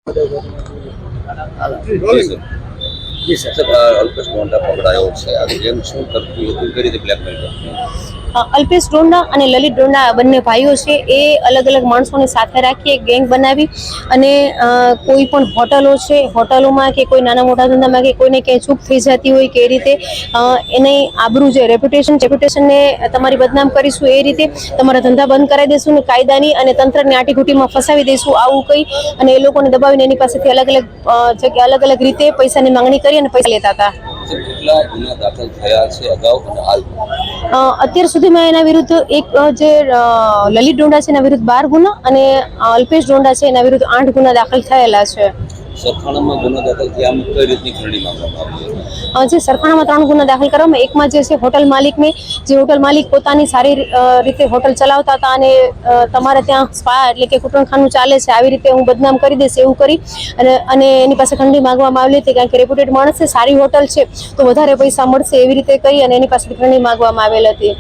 जी sir Alpesh Donda पकड़ायो છે આ game શું કરતી હતી કઈ રીતે બ્લેકમેલ કરતી અલ્પેશ ડોંડા અને લલિત ડોંડા બંને ભાઈઓ છે એ અલગ અલગ માણસોને સાથે રાખી એક ગેંગ બનાવી અને કોઈ પણ હોટલો છે હોટલોમાં કે કોઈ નાના મોટા ધંધામાં કે કોઈને ક્યાંય ચૂક થઈ જતી હોય કે એ રીતે એને આબરૂ જે રેપ્યુટેશનને તમારી બદનામ કરીશું એ રીતે તમારા ધંધા બંધ કરાવી દઈશું ને કાયદાની અને તંત્રની આટીઘૂટીમાં ફસાવી દઈશું આવું કહી અને એ લોકોને દબાવીને એની પાસેથી અલગ અલગ જગ્યા અલગ અલગ રીતે પૈસાની માંગણી કરી અને પૈસા લેતા હતા. કેટલા ગુના દાખલ થયા છે અગાઉ અને હાલ અત્યાર સુધીમાં એના વિરુદ્ધ એક જે લલિત ડોંડા છે એના વિરુદ્ધ 12 ગુના અને અલ્પેશ ડોંડા છે એના વિરુદ્ધ 8 ગુના દાખલ થયેલા છે. સરખાણામાં ગુનો દાખલ થયા કઈ રીતની ખંડણી માંગવામાં આવી જે સરખાણામાં 3 ગુના દાખલ કરવામાં એકમાં જે છે હોટલ માલિકને જે હોટલ માલિક પોતાની સારી રીતે હોટલ ચલાવતા હતા અને તમારે ત્યાં સ્પા એટલે કે કુટુંબખાનું ચાલે છે આવી રીતે હું બદનામ કરી દઈશ એવું કરી અને એની પાસે ખંડણી માંગવામાં આવેલી હતી કારણ કે રેપ્યુટેડ માણસ છે સારી હોટલ છે તો વધારે પૈસા મળશે એવી રીતે કરી અને એની પાસેથી ખંડણી માંગવામાં આવેલ હતી.